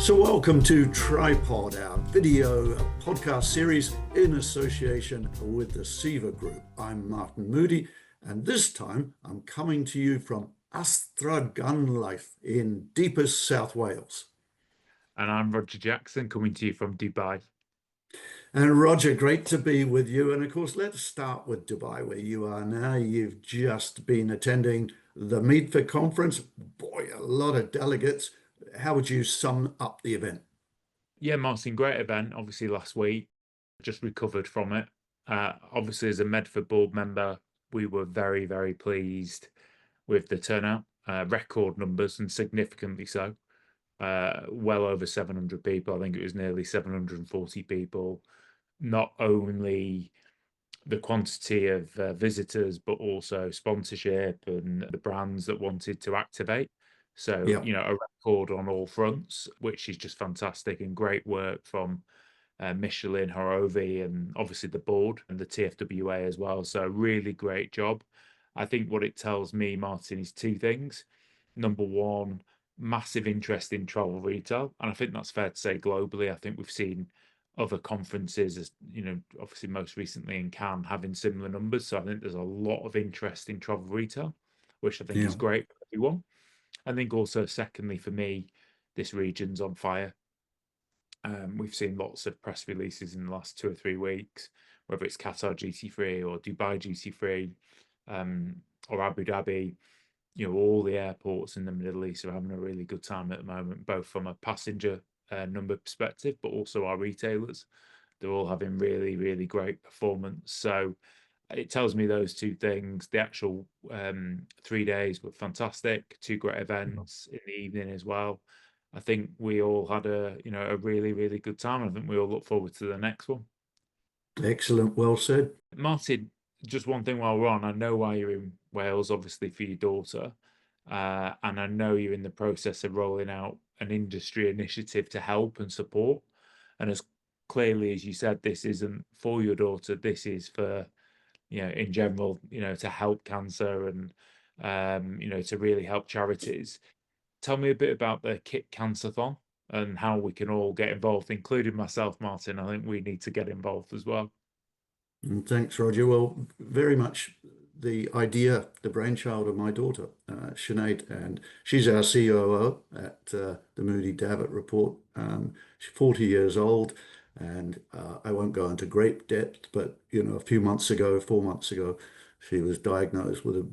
So welcome to TRI-POD, our video podcast series in association with the SEVA Group. I'm Martin Moodie, and this time I'm coming to you from Ystrad in deepest South Wales. And I'm Roger Jackson, coming to you from Dubai. And Roger, great to be with you. And of course, let's start with Dubai, where you are now. You've just been attending the Meet conference. Boy, a lot of delegates. How would you sum up the event? Yeah, Martin, great event. Obviously, last week, just recovered from it. Obviously, as a Medford board member, we were very, very pleased with the turnout, record numbers, and significantly so. Well over 700 people. I think it was nearly 740 people. Not only the quantity of visitors, but also sponsorship and the brands that wanted to activate. So, Yeah. a record on all fronts, which is just fantastic, and great work from Michelin, Horovi, and obviously the board and the TFWA as well. So really great job. I think what it tells me, Martin, is two things. Number one, massive interest in travel retail. And I think that's fair to say globally. I think we've seen other conferences, as obviously most recently in Cannes, having similar numbers. So I think there's a lot of interest in travel retail, which I think is great for everyone. I think also, secondly, for me, this region's on fire. We've seen lots of press releases in the last 2 or 3 weeks, whether it's Qatar duty-free or Dubai duty-free, or Abu Dhabi. All the airports in the Middle East are having a really good time at the moment, both from a passenger number perspective, but also our retailers. They're all having really, really great performance. So it tells me those two things. The actual 3 days were fantastic, 2 great events in the evening as well. I think we all had a really, really good time. I think we all look forward to the next one. Excellent. Well said. Martin, just one thing while we're on, I know why you're in Wales, obviously for your daughter, and I know you're in the process of rolling out an industry initiative to help and support. And as clearly as you said, this isn't for your daughter, this is for, in general, to help cancer and, to really help charities. Tell me a bit about the Kit Cancer-thon and how we can all get involved, including myself, Martin. I think we need to get involved as well. And thanks, Roger. Well, very much the idea, the brainchild of my daughter, Sinead, and she's our COO at the Moodie Davitt Report. She's 40 years old, and I won't go into great depth, but a few months ago, 4 months ago, she was diagnosed with a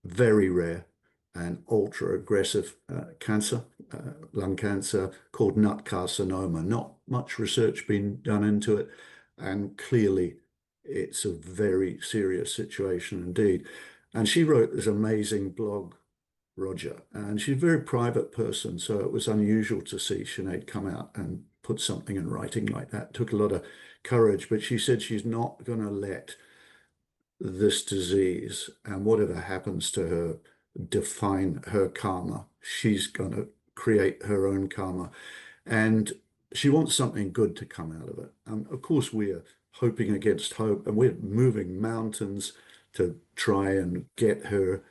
very rare and ultra aggressive cancer, lung cancer called nut carcinoma. Not much research been done into it, and clearly it's a very serious situation indeed. And she wrote this amazing blog, Roger, and she's a very private person, so it was unusual to see Sinead come out and put something in writing like that. It took a lot of courage, but she said she's not going to let this disease and whatever happens to her define her karma. She's going to create her own karma, and she wants something good to come out of it. Of course, we're hoping against hope, and we're moving mountains to try and get her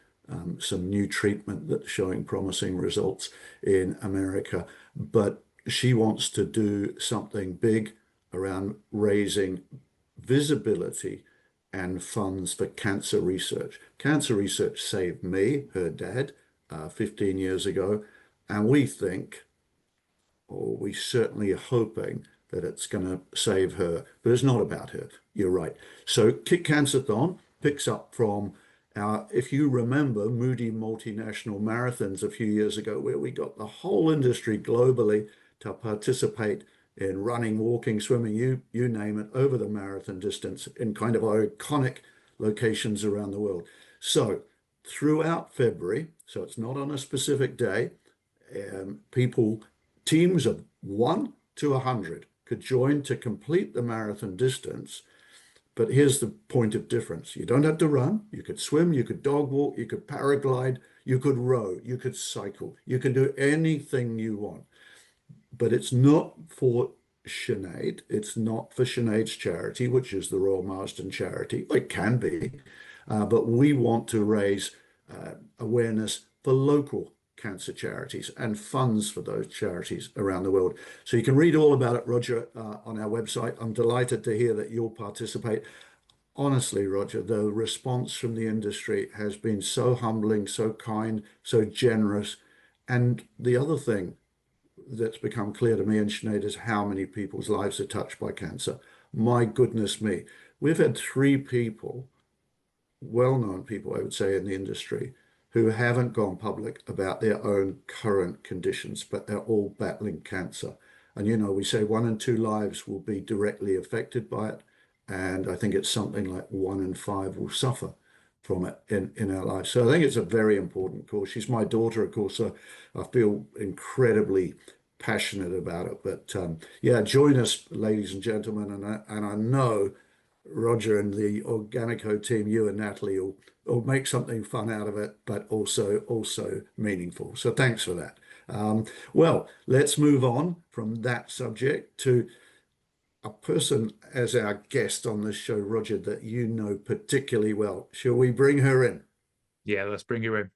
some new treatment that's showing promising results in America. But she wants to do something big around raising visibility and funds for cancer research. Cancer research saved me, her dad, 15 years ago, and we think, or we certainly are hoping, that it's going to save her, but it's not about her. You're right. So Kit Cancer-thon picks up from our, if you remember, Moodie Multinational Marathons a few years ago, where we got the whole industry globally to participate in running, walking, swimming, you name it, over the marathon distance in kind of iconic locations around the world. So throughout February, so it's not on a specific day, teams of 1 to 100 could join to complete the marathon distance. But here's the point of difference. You don't have to run. You could swim, you could dog walk, you could paraglide, you could row, you could cycle, you can do anything you want. But it's not for Sinead. It's not for Sinead's charity, which is the Royal Marsden charity. It can be, but we want to raise awareness for local cancer charities and funds for those charities around the world. So you can read all about it, Roger, on our website. I'm delighted to hear that you'll participate. Honestly, Roger, the response from the industry has been so humbling, so kind, so generous. And the other thing that's become clear to me and Sinead is how many people's lives are touched by cancer. My goodness me. We've had three people, well-known people, I would say, in the industry, who haven't gone public about their own current conditions, but they're all battling cancer. And we say 1 in 2 lives will be directly affected by it. And I think it's something like 1 in 5 will suffer from it in our lives. So I think it's a very important cause. She's my daughter, of course, so I feel incredibly passionate about it. But yeah, join us, ladies and gentlemen. And I know Roger and the Organico team, you and Natalie, will make something fun out of it, but also meaningful. So thanks for that. Well, let's move on from that subject to a person as our guest on this show, Roger, that you know particularly well. Shall we bring her in? Yeah, let's bring her in.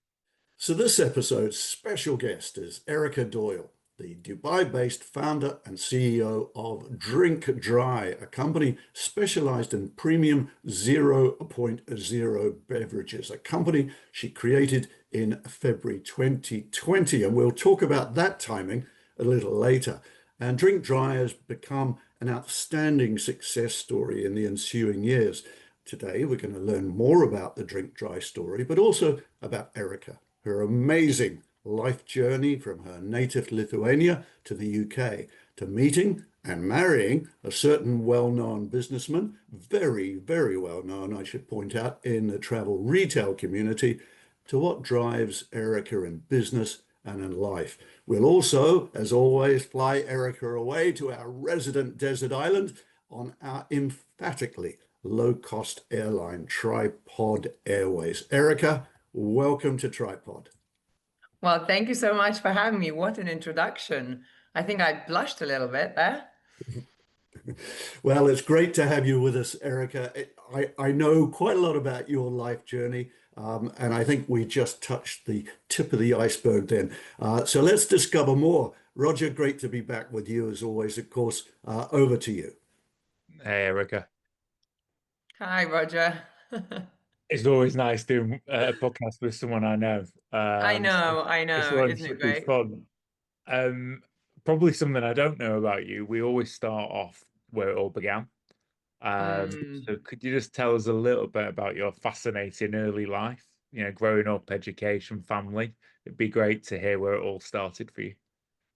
So this episode's special guest is Erika Doyle, the Dubai-based founder and CEO of Drink Dry, a company specialized in premium zero.zero beverages, a company she created in February 2020. And we'll talk about that timing a little later. And Drink Dry has become an outstanding success story in the ensuing years. Today, we're going to learn more about the Drink Dry story, but also about Erika, her amazing life journey from her native Lithuania to the UK, to meeting and marrying a certain well-known businessman, very, very well-known, I should point out, in the travel retail community, to what drives Erika in business and in life. We'll also, as always, fly Erika away to our resident desert island on our emphatically low-cost airline, TRI-POD Airways. Erika, welcome to TRI-POD. Well, thank you so much for having me. What an introduction. I think I blushed a little bit there. Well, it's great to have you with us, Erika. I know quite a lot about your life journey, and I think we just touched the tip of the iceberg then. So let's discover more. Roger, great to be back with you as always, of course. Over to you. Hey, Erika. Hi, Roger. It's always nice doing a podcast with someone I know. I know, This Isn't one's it be great? fun. Probably something I don't know about you. We always start off where it all began. Mm. So could you just tell us a little bit about your fascinating early life? Growing up, education, family. It'd be great to hear where it all started for you.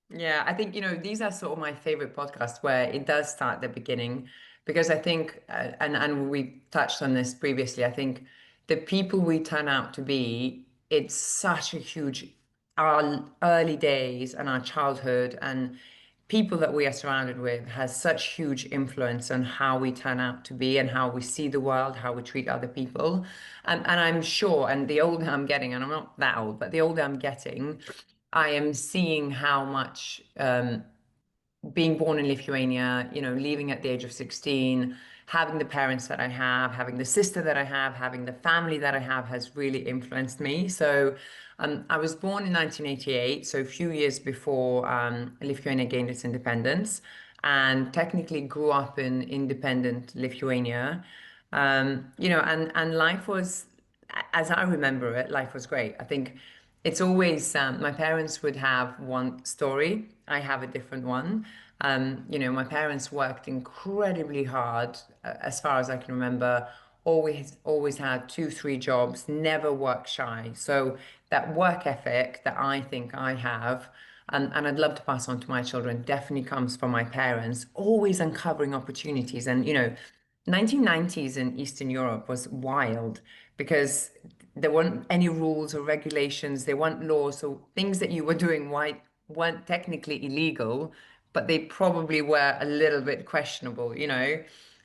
Yeah, I think, these are sort of my favorite podcasts where it does start at the beginning because I think, and we touched on this previously, I think the people we turn out to be, it's such a huge, our early days and our childhood and people that we are surrounded with has such huge influence on how we turn out to be and how we see the world, how we treat other people. And I'm sure, and the older I'm getting, and I'm not that old, but the older I'm getting, I am seeing how much being born in Lithuania, leaving at the age of 16, having the parents that I have, having the sister that I have, having the family that I have has really influenced me. So I was born in 1988, so a few years before Lithuania gained its independence, and technically grew up in independent Lithuania. And life was, as I remember it, life was great. I think it's always my parents would have one story. I have a different one. My parents worked incredibly hard, as far as I can remember. Always had 2, 3 jobs. Never work shy. So that work ethic that I think I have, and I'd love to pass on to my children, definitely comes from my parents. Always uncovering opportunities, and 1990s in Eastern Europe was wild because there weren't any rules or regulations, there weren't laws, so things that you were doing weren't technically illegal, but they probably were a little bit questionable.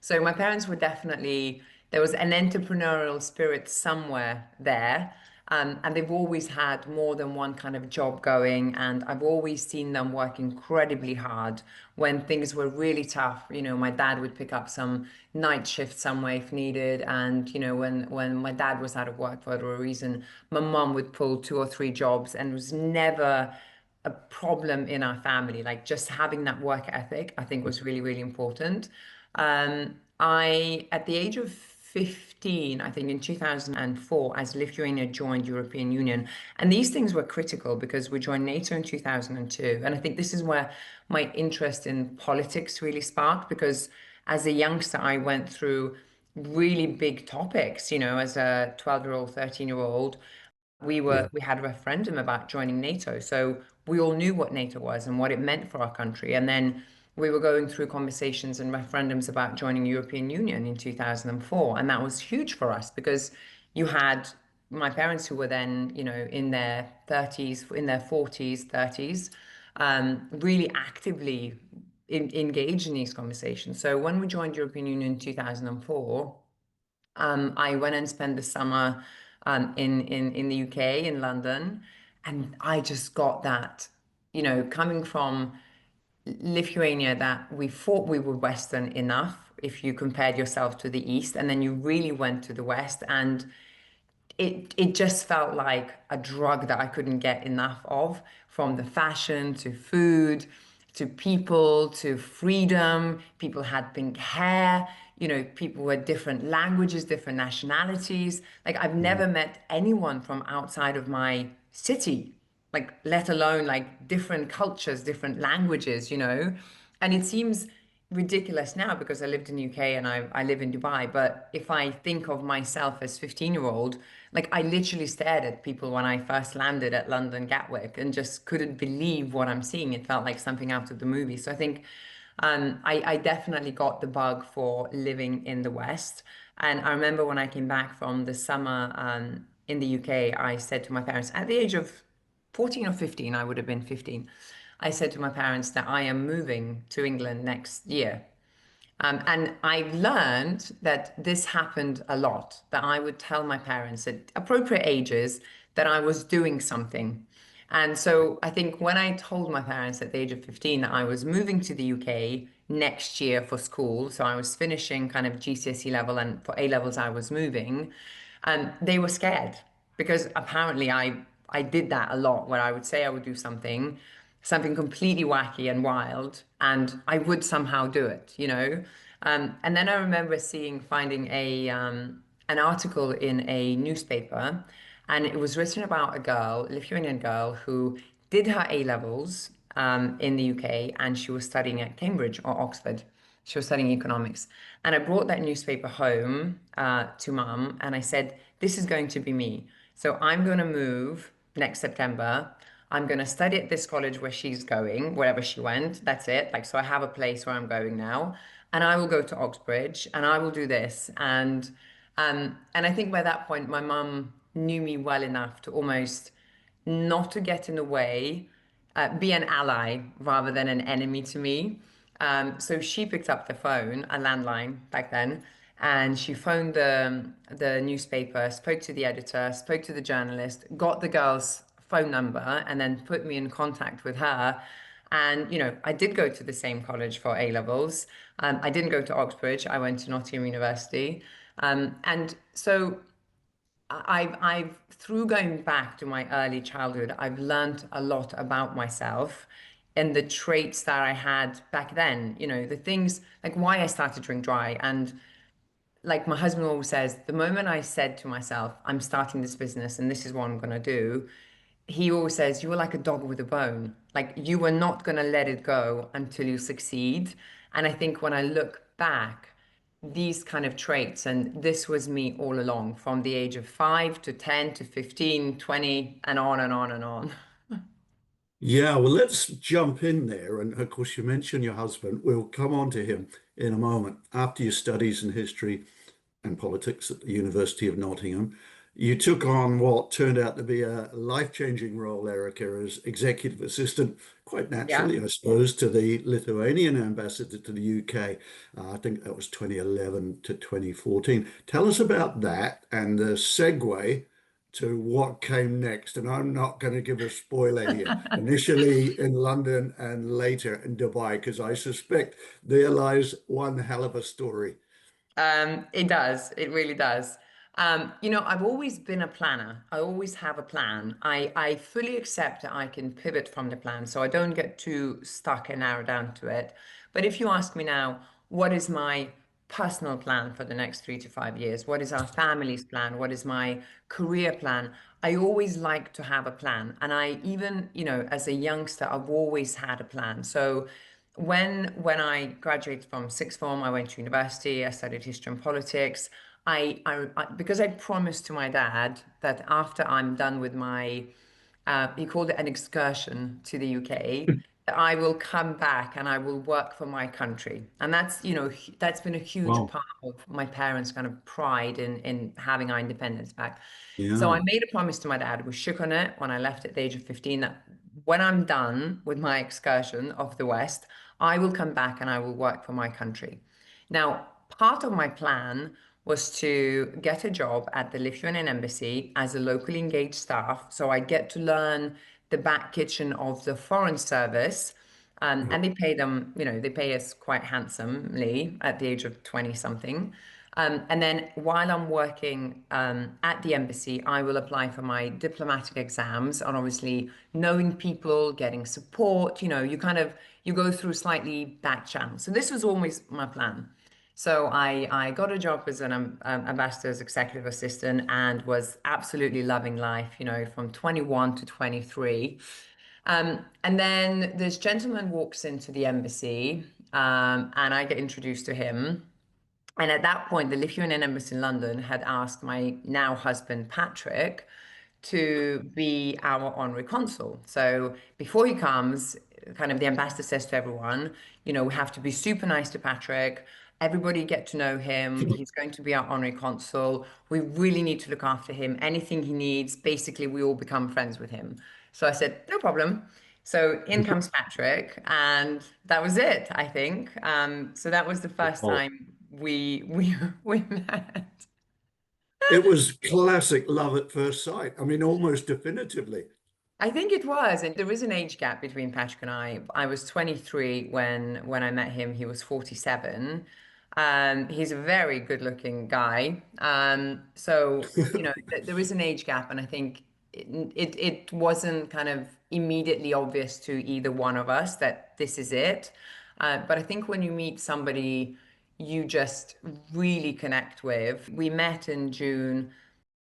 So my parents were definitely, there was an entrepreneurial spirit somewhere there. And they've always had more than one kind of job going. And I've always seen them work incredibly hard when things were really tough. You know, my dad would pick up some night shift somewhere if needed. And, you know, when my dad was out of work for whatever reason, my mum would pull 2 or 3 jobs, and it was never a problem in our family. Like, just having that work ethic, I think, was really, really important. At the age of 15, I think in 2004, as Lithuania joined European Union, and these things were critical because we joined NATO in 2002. And I think this is where my interest in politics really sparked, because as a youngster, I went through really big topics, you know, as a 12-year-old, 13-year-old. We had a referendum about joining NATO. So we all knew what NATO was and what it meant for our country. And then we were going through conversations and referendums about joining European Union in 2004. And that was huge for us because you had my parents who were then, you know, in their 30s, in their 40s, 30s, really actively engaged in these conversations. So when we joined European Union in 2004, I went and spent the summer in the UK, in London, and I just got that, you know, coming from Lithuania, that we thought we were Western enough if you compared yourself to the East, and then you really went to the West, and it just felt like a drug that I couldn't get enough of, from the fashion to food to people to freedom. People had pink hair, you know, people were different languages, different nationalities. Like, I've never met anyone from outside of my city, like, let alone like different cultures, different languages, you know. And it seems ridiculous now because I lived in the UK and I live in Dubai. But if I think of myself as 15-year-old, like, I literally stared at people when I first landed at London Gatwick and just couldn't believe what I'm seeing. It felt like something out of the movie. So I think I definitely got the bug for living in the West. And I remember when I came back from the summer in the UK, I said to my parents at the age of 14 or 15, I would have been 15. I said to my parents that I am moving to England next year. And I've learned that this happened a lot, that I would tell my parents at appropriate ages that I was doing something. And so I think when I told my parents at the age of 15 that I was moving to the UK next year for school, so I was finishing kind of GCSE level, and for A levels I was moving, they were scared because apparently I did that a lot, where I would say I would do something completely wacky and wild, and I would somehow do it, you know. And then I remember finding an article in a newspaper, and it was written about a Lithuanian girl, who did her A levels in the UK, and she was studying at Cambridge or Oxford. She was studying economics. And I brought that newspaper home to mum, and I said, this is going to be me. So I'm going to move next September. I'm going to study at this college where she's going, wherever she went. That's it. Like, so I have a place where I'm going now, and I will go to Oxbridge, and I will do this. And I think by that point, my mum knew me well enough to almost not to get in the way, be an ally rather than an enemy to me. So she picked up the phone, a landline back then, and she phoned the newspaper, spoke to the editor, spoke to the journalist, got the girl's phone number, and then put me in contact with her. And, you know, I did go to the same college for A levels. I didn't go to Oxbridge. I went to Nottingham University. And so I've through going back to my early childhood, I've learned a lot about myself and the traits that I had back then, you know, the things like why I started to drink dry. And like my husband always says, the moment I said to myself, I'm starting this business and this is what I'm going to do, he always says, you were like a dog with a bone. Like, you were not going to let it go until you succeed. And I think when I look back, these kind of traits, and this was me all along, from the age of 5 to 10 to 15, 20, and on and on and on. Yeah, well, let's jump in there. And of course, you mentioned your husband. We'll come on to him in a moment. After your studies in history and politics at the University of Nottingham, you took on what turned out to be a life-changing role, Erika, as executive assistant, quite Yeah. naturally, I suppose, to the Lithuanian ambassador to the UK. I think that was 2011 to 2014. Tell us about that and the segue to what came next. And I'm not going to give a spoiler here. Initially in London and later in Dubai, because I suspect there lies one hell of a story. It does. It really does. I've always been a planner. I always have a plan. I fully accept that I can pivot from the plan, so I don't get too stuck and narrow down to it. But if you ask me now, what is my personal plan for the next 3 to 5 years? What is our family's plan? What is my career plan? I always like to have a plan. And I even, as a youngster, I've always had a plan. So when I graduated from sixth form, I went to university. I studied history and politics. Because I promised to my dad that after I'm done with my, he called it an excursion to the UK, that I will come back and I will work for my country. And that's been a huge Wow. part of my parents' kind of pride in having our independence back. So I Yeah. made a promise to my dad. We shook on it when I left at the age of 15 that when I'm done with my excursion of the West, I will come back and I will work for my country. Now, part of my plan was to get a job at the Lithuanian embassy as a locally engaged staff. So I get to learn the back kitchen of the foreign service. Yeah. And they pay them, they pay us quite handsomely at the age of 20 something. And then while I'm working at the embassy, I will apply for my diplomatic exams and obviously knowing people, getting support, you go through slightly back channels. So this was always my plan. So I got a job as an ambassador's executive assistant and was absolutely loving life, from 21 to 23. And then this gentleman walks into the embassy, and I get introduced to him. And at that point, the Lithuanian embassy in London had asked my now husband, Patrick, to be our honorary consul. So before he comes, kind of the ambassador says to everyone, we have to be super nice to Patrick. Everybody get to know him. He's going to be our honorary consul. We really need to look after him. Anything he needs, basically, we all become friends with him. So I said, no problem. So in comes Patrick, and that was it, I think. So that was the first Wow. time we met. It was classic love at first sight. I mean, almost definitively. I think it was, and there is an age gap between Patrick and I. I was 23 when I met him. He was 47. He's a very good-looking guy. So there is an age gap, and I think it wasn't kind of immediately obvious to either one of us that this is it. But I think when you meet somebody you just really connect with. We met in June.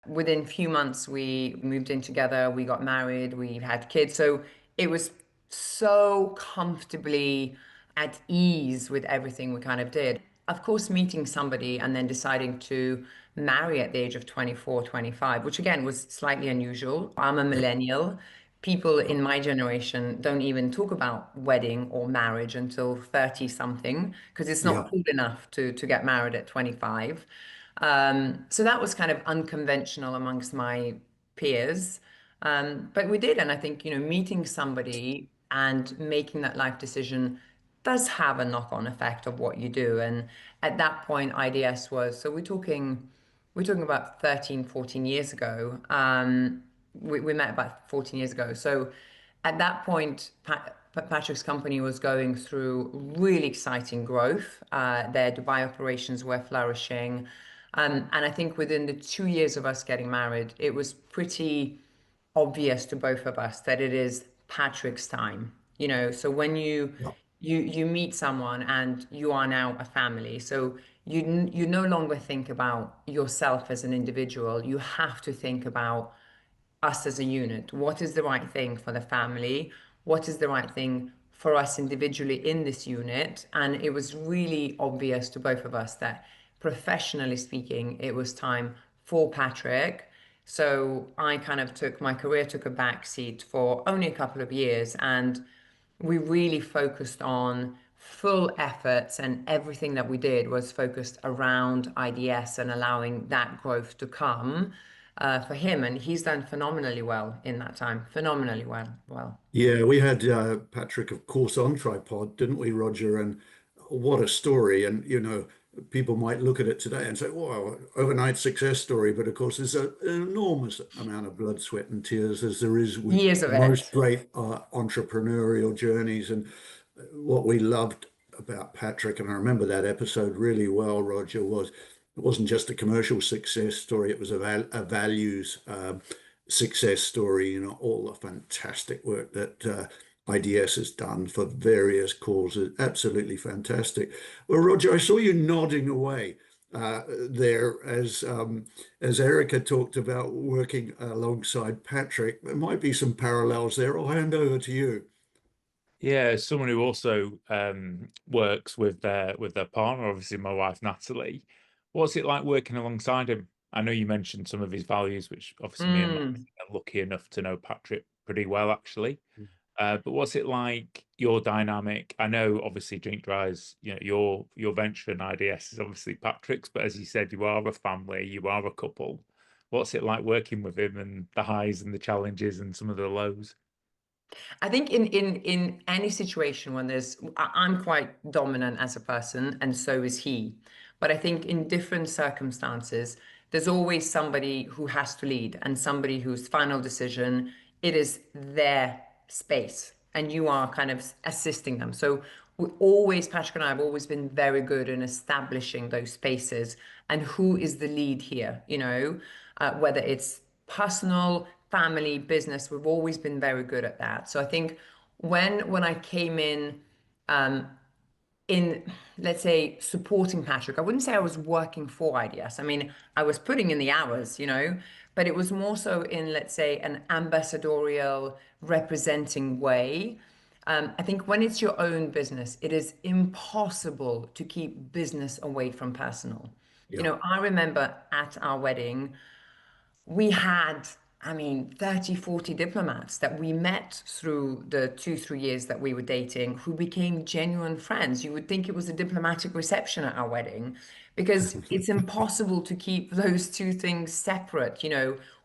Within a few months, we moved in together, we got married, we had kids. So it was so comfortably at ease with everything we kind of did. Of course, meeting somebody and then deciding to marry at the age of 24, 25, which again was slightly unusual. I'm a millennial. People in my generation don't even talk about wedding or marriage until 30 something because it's not Yeah. cool enough to get married at 25. So that was kind of unconventional amongst my peers. But we did. And I think, meeting somebody and making that life decision does have a knock-on effect of what you do. And at that point, IDS was, so we're talking about 13, 14 years ago. We met about 14 years ago. So at that point, Patrick's company was going through really exciting growth. Their Dubai operations were flourishing. And I think within the 2 years of us getting married, it was pretty obvious to both of us that it is Patrick's time. So when Yeah. you meet someone and you are now a family, so you no longer think about yourself as an individual. You have to think about us as a unit. What is the right thing for the family? What is the right thing for us individually in this unit? And it was really obvious to both of us that professionally speaking, it was time for Patrick. So I kind of my career took a back seat for only a couple of years, and we really focused on full efforts, and everything that we did was focused around IDS and allowing that growth to come for him. And he's done phenomenally well in that time, phenomenally well. Yeah, we had Patrick, of course, on TRI-POD, didn't we, Roger? And what a story. And, people might look at it today and say, "Wow, overnight success story." But of course, there's an enormous amount of blood, sweat, and tears, as there is with Years of most it. great entrepreneurial journeys. And what we loved about Patrick, and I remember that episode really well, Roger, was it wasn't just a commercial success story; it was a values success story. You know, all the fantastic work that IDS has done for various causes. Absolutely fantastic. Well, Roger, I saw you nodding away there as Erika talked about working alongside Patrick. There might be some parallels there. I'll hand over to you. Yeah, as someone who also works with their partner, obviously my wife Natalie. What's it like working alongside him? I know you mentioned some of his values, which obviously me and Natalie are lucky enough to know Patrick pretty well, actually. But what's it like, your dynamic? I know obviously Drink Dry's, you know, your venture in IDS is obviously Patrick's, but as you said, you are a family, you are a couple. What's it like working with him, and the highs and the challenges and some of the lows? I think in any situation when I'm quite dominant as a person, and so is he. But I think in different circumstances, there's always somebody who has to lead and somebody whose final decision, it is their space, and you are kind of assisting them. So Patrick and I have always been very good in establishing those spaces and who is the lead here, whether it's personal, family, business, we've always been very good at that. So I think when I came in, let's say, supporting Patrick, I wouldn't say I was working for IDS. I mean, I was putting in the hours, but it was more so in, let's say, an ambassadorial representing way. I think when it's your own business, it is impossible to keep business away from personal. Yeah. I remember at our wedding, we had, I mean, 30, 40 diplomats that we met through the 2, 3 years that we were dating who became genuine friends. You would think it was a diplomatic reception at our wedding because it's impossible to keep those two things separate.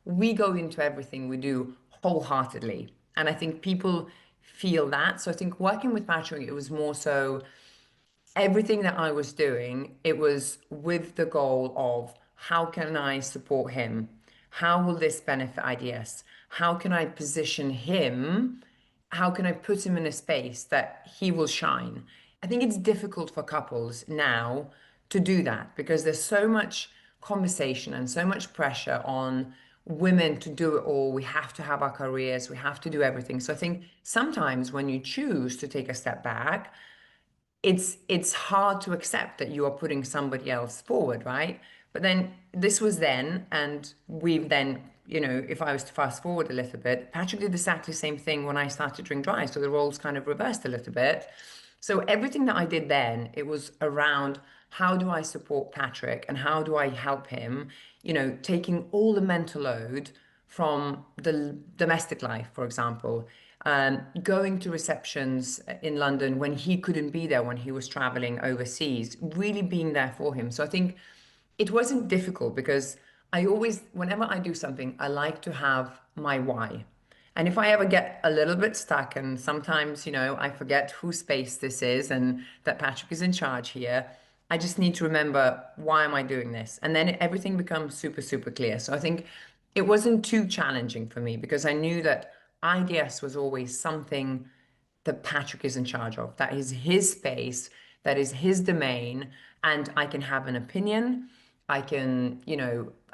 We go into everything we do wholeheartedly. And I think people feel that. So I think working with Patrick, it was more so everything that I was doing, it was with the goal of how can I support him? How will this benefit IDS? How can I position him? How can I put him in a space that he will shine? I think it's difficult for couples now to do that because there's so much conversation and so much pressure on women to do it all. We have to have our careers, we have to do everything. So I think sometimes when you choose to take a step back, it's hard to accept that you are putting somebody else forward, right? But then this was then, and we've then, if I was to fast forward a little bit, Patrick did exactly the same thing when I started Drink Dry. So the roles kind of reversed a little bit. So everything that I did then, it was around how do I support Patrick and how do I help him, taking all the mental load from the domestic life, for example, going to receptions in London when he couldn't be there, when he was traveling overseas, really being there for him. So I think it wasn't difficult because I always, whenever I do something, I like to have my why. And if I ever get a little bit stuck, and sometimes, I forget whose space this is and that Patrick is in charge here, I just need to remember, why am I doing this? And then everything becomes super, super clear. So I think it wasn't too challenging for me because I knew that IDS was always something that Patrick is in charge of. That is his space, that is his domain, and I can have an opinion. I can,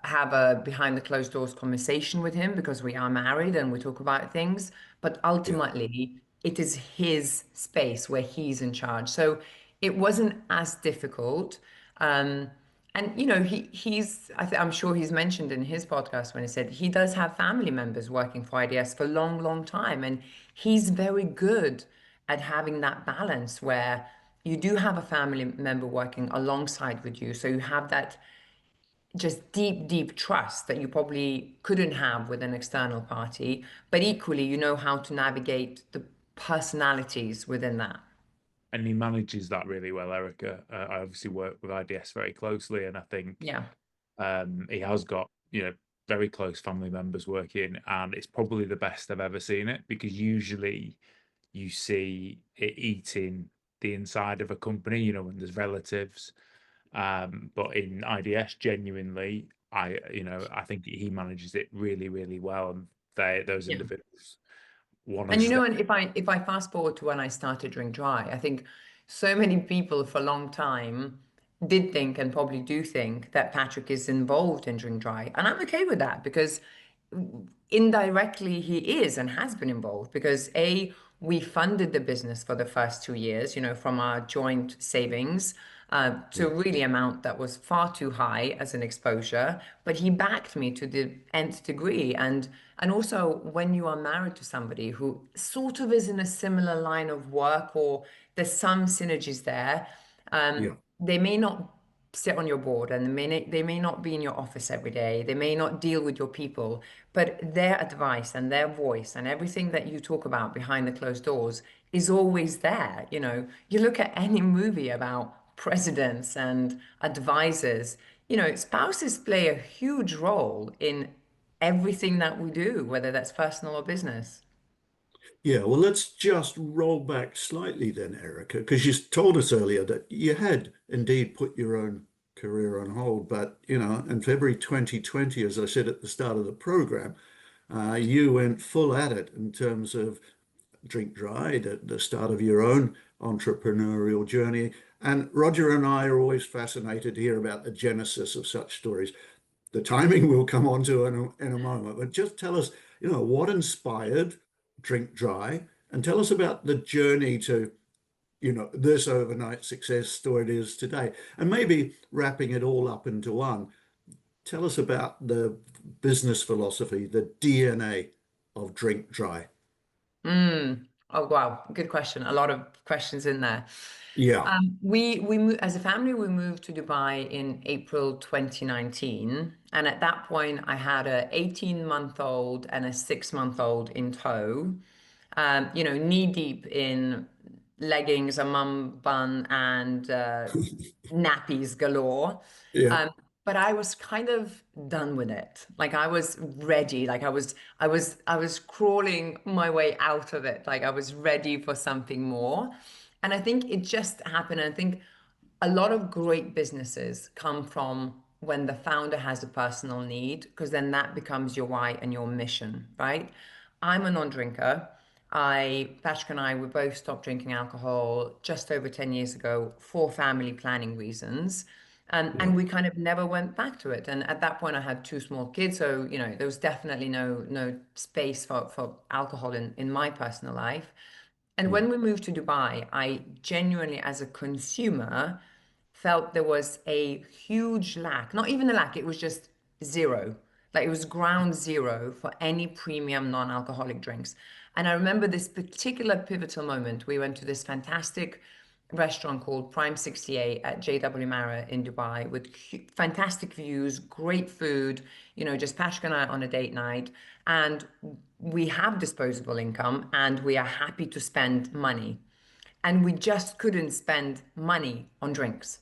have a behind the closed doors conversation with him because we are married and we talk about things. But Yeah. ultimately, it is his space where he's in charge. So it wasn't as difficult. And I'm sure he's mentioned in his podcast when he said he does have family members working for IDS for a long, long time. And he's very good at having that balance where you do have a family member working alongside with you. So you have that just deep, deep trust that you probably couldn't have with an external party. But equally, you know how to navigate the personalities within that. And he manages that really well, Erika. I obviously work with IDS very closely, and I think Yeah. he has got, very close family members working, and it's probably the best I've ever seen it, because usually you see it eating the inside of a company, when there's relatives. But in IDS, genuinely, I think he manages it really, really well, and those Yeah. individuals want And to stay. and if I fast forward to when I started Drink Dry, I think so many people for a long time did think and probably do think that Patrick is involved in Drink Dry. And I'm okay with that because indirectly he is and has been involved because we funded the business for the first 2 years, from our joint savings to really amount that was far too high as an exposure, but he backed me to the nth degree. And also when you are married to somebody who sort of is in a similar line of work or there's some synergies there, Yeah. they may not sit on your board and they may not be in your office every day. They may not deal with your people, but their advice and their voice and everything that you talk about behind the closed doors is always there. You look at any movie about presidents and advisors, spouses play a huge role in everything that we do, whether that's personal or business. Yeah, well, let's just roll back slightly then, Erica, because you told us earlier that you had indeed put your own career on hold. But, in February 2020, as I said at the start of the program, you went full at it in terms of Drink Dry, the start of your own entrepreneurial journey. And Roger and I are always fascinated to hear about the genesis of such stories. The timing we'll come on to in a moment, but just tell us, what inspired Drink Dry, and tell us about the journey to, this overnight success story it is today. And maybe wrapping it all up into one, tell us about the business philosophy, the DNA of Drink Dry. Oh, wow. Good question. A lot of questions in there. Yeah. As a family, we moved to Dubai in April 2019. And at that point, I had a 18-month-old and a 6-month-old in tow, knee deep in leggings, a mum bun, and nappies galore. Yeah. Um, but I was kind of done with it. Like I was ready. Like I was crawling my way out of it. Like I was ready for something more. And I think it just happened. I think a lot of great businesses come from when the founder has a personal need, because then that becomes your why and your mission, right? I'm a non-drinker. Patrick and I, we both stopped drinking alcohol just over 10 years ago for family planning reasons. Yeah. And we kind of never went back to it. And at that point, I had two small kids. So, there was definitely no space for alcohol in my personal life. And Mm. when we moved to Dubai, I genuinely, as a consumer, felt there was a huge lack, not even a lack, it was just zero. Like it was ground zero for any premium non-alcoholic drinks. And I remember this particular pivotal moment. We went to this fantastic restaurant called Prime 68 at JW Marriott in Dubai with fantastic views, great food, just Patrick and I on a date night. And we have disposable income and we are happy to spend money. And we just couldn't spend money on drinks.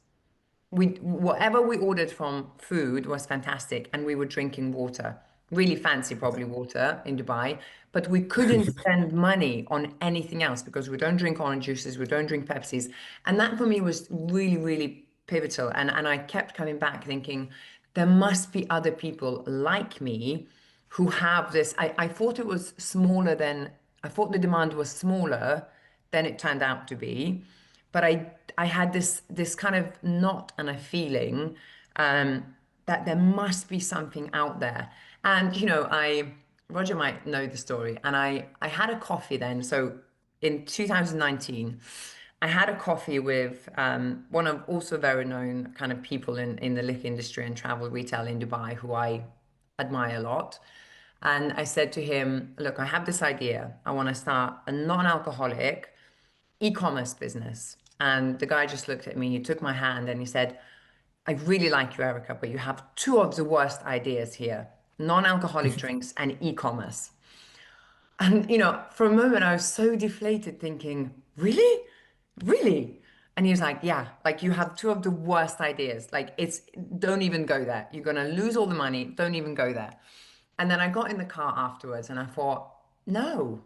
Whatever we ordered from food was fantastic, and we were drinking water, really fancy probably water in Dubai, but we couldn't spend money on anything else because we don't drink orange juices, we don't drink Pepsis. And that for me was really, really pivotal. And I kept coming back thinking there must be other people like me who have this. I thought it was smaller than I thought the demand was smaller than it turned out to be. But I had this kind of knot and a feeling that there must be something out there. And Roger might know the story. And I had a coffee then. So in 2019, I had a coffee with one of also very known kind of people in the liquor industry and travel retail in Dubai who I admire a lot. And I said to him, look, I have this idea. I want to start a non-alcoholic e-commerce business. And the guy just looked at me, he took my hand and he said, I really like you, Erica, but you have two of the worst ideas here, non-alcoholic drinks and e-commerce. And, for a moment, I was so deflated thinking, really? Really? And he was like, yeah, like you have two of the worst ideas. Like don't even go there. You're going to lose all the money. Don't even go there. And then I got in the car afterwards and I thought, no,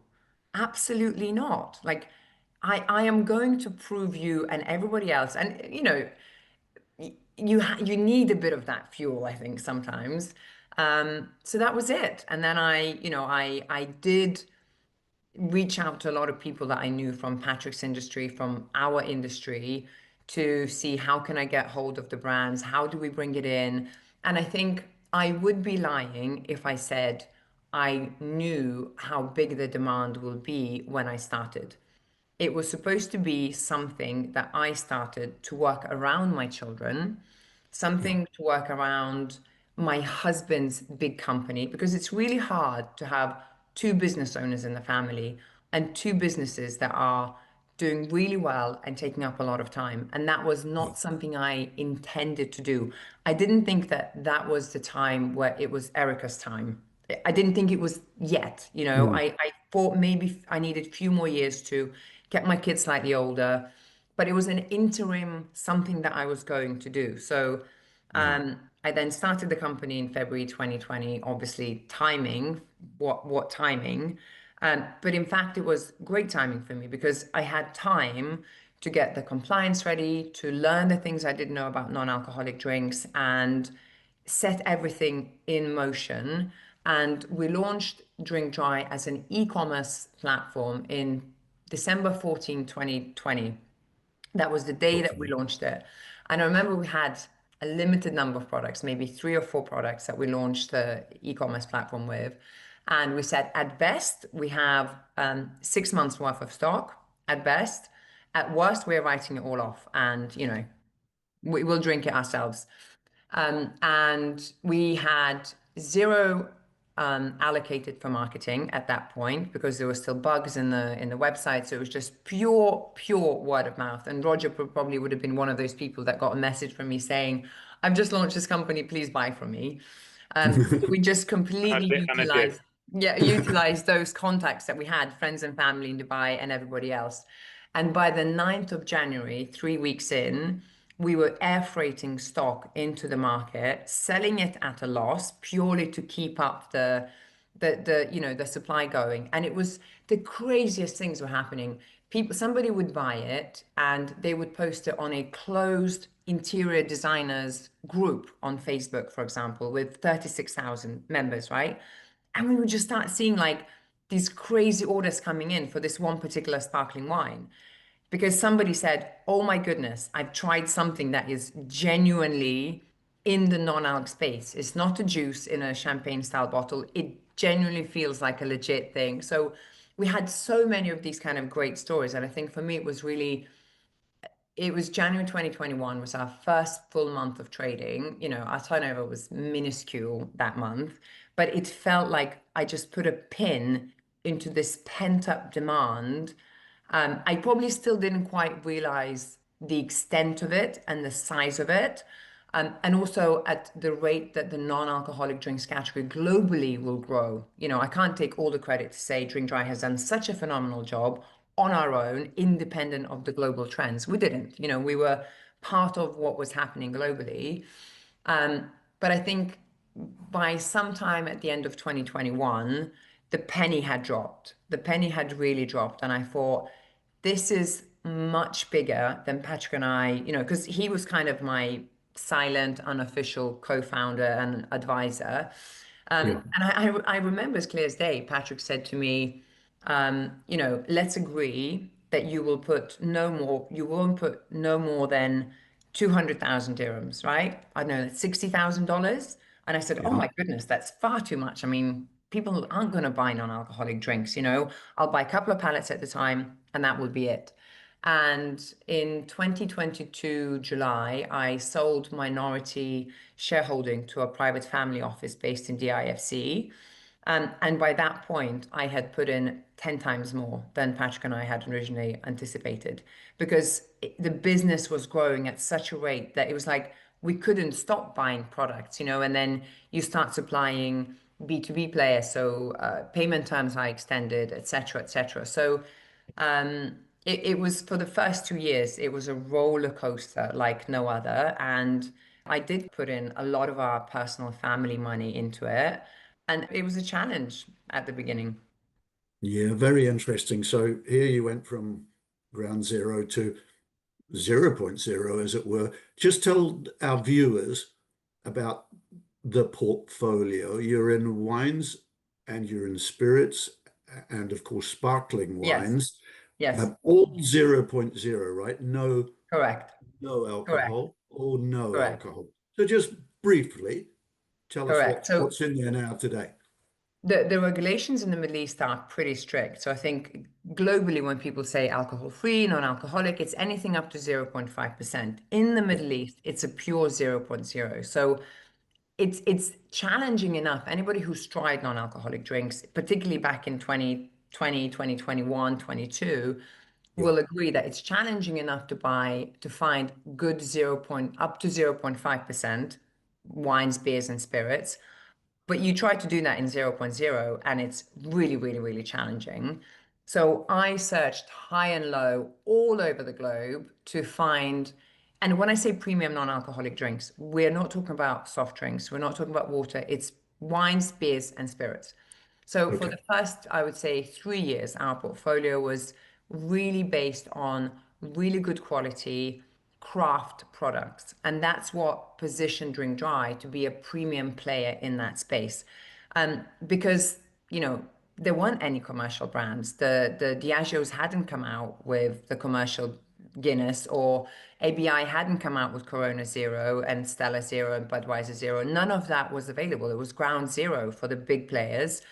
absolutely not. Like I am going to prove you and everybody else. And, you need a bit of that fuel, I think, sometimes. So that was it. And then I did reach out to a lot of people that I knew from Patrick's industry, from our industry, to see how can I get hold of the brands? How do we bring it in? And I think I would be lying if I said I knew how big the demand will be when I started. It was supposed to be something that I started to work around my children, Yeah. something to work around my husband's big company, because it's really hard to have two business owners in the family and two businesses that are doing really well and taking up a lot of time. And that was Yeah. not something I intended to do. I didn't think that that was the time where it was Erica's time. I didn't think it was yet. Mm. I thought maybe I needed a few more years to get my kids slightly older, but it was an interim something that I was going to do. So Yeah. I then started the company in February 2020. Obviously, timing, what timing? But in fact, it was great timing for me because I had time to get the compliance ready, to learn the things I didn't know about non-alcoholic drinks, and set everything in motion. And we launched Drink Dry as an e-commerce platform in December 14, 2020. That was the day that we Okay. launched it. And I remember we had a limited number of products, maybe 3 or 4 products that we launched the e-commerce platform with. And we said, at best, we have 6 months worth of stock, at best. At worst, we're writing it all off and, we will drink it ourselves. And we had zero allocated for marketing at that point because there were still bugs in the website. So it was just pure word of mouth. And Roger probably would have been one of those people that got a message from me saying, "I've just launched this company, please buy from me." So we just completely And I did. utilized those contacts that we had, friends and family in Dubai and everybody else. And by the 9th of January, 3 weeks in, we were air freighting stock into the market, selling it at a loss purely to keep up the supply going. And it was the craziest things were happening. Somebody would buy it and they would post it on a closed interior designers group on Facebook, for example, with 36,000 members, right? And we would just start seeing like these crazy orders coming in for this one particular sparkling wine because somebody said, "Oh my goodness, I've tried something that is genuinely in the non-alc space. It's not a juice in a champagne style bottle. It genuinely feels like a legit thing." So we had so many of these kind of great stories. And I think for me, it was January 2021 was our first full month of trading. Our turnover was minuscule that month, but it felt like I just put a pin into this pent-up demand. I probably still didn't quite realize the extent of it and the size of it. And also at the rate that the non-alcoholic drinks category globally will grow. I can't take all the credit to say Drink Dry has done such a phenomenal job on our own, independent of the global trends. We didn't. We were part of what was happening globally. But I think by sometime at the end of 2021, the penny had dropped. The penny had really dropped. And I thought, this is much bigger than Patrick and I, because he was kind of my silent, unofficial co-founder and advisor. Yeah. And I remember as clear as day, Patrick said to me, let's agree that you won't put no more than 200,000 dirhams, right? I don't know, that's $60,000. And I said, "Oh Yeah. my goodness, that's far too much. I mean, people aren't going to buy non-alcoholic drinks, I'll buy a couple of pallets at the time and that will be it." And in 2022, July, I sold minority shareholding to a private family office based in DIFC. And by that point, I had put in 10 times more than Patrick and I had originally anticipated because the business was growing at such a rate that it was like we couldn't stop buying products, and then you start supplying B2B players, so payment terms are extended, et cetera, et cetera. So it was for the first 2 years, it was a roller coaster like no other. And I did put in a lot of our personal family money into it. And it was a challenge at the beginning. Yeah, very interesting. So here you went from ground zero to 0.0, as it were. Just tell our viewers about the portfolio. You're in wines and you're in spirits and, of course, sparkling Yes, wines, yes, all 0.0, right? No, correct, no correct, alcohol or no correct, alcohol. So just briefly tell us correct. So what's in there now today. the regulations in the Middle East are pretty strict. So I think globally, when people say alcohol-free, non-alcoholic, it's anything up to 0.5%. In the Yeah. Middle East, it's a pure 0.0. So it's challenging enough. Anybody who's tried non-alcoholic drinks, particularly back in 2020, 2021, 22, Yeah. will agree that it's challenging enough to find good up to 0.5% wines, beers, and spirits. But you try to do that in 0.0, and it's really, really, really challenging. So I searched high and low all over the globe to find, and when I say premium non-alcoholic drinks, we're not talking about soft drinks, we're not talking about water, it's wines, beers, and spirits. So for Okay. the first, I would say, 3 years, our portfolio was really based on really good quality craft products. And that's what positioned Drink Dry to be a premium player in that space. Because, there weren't any commercial brands. The Diageos hadn't come out with the commercial Guinness, or ABI hadn't come out with Corona Zero and Stella Zero and Budweiser Zero. None of that was available. It was ground zero for the big players.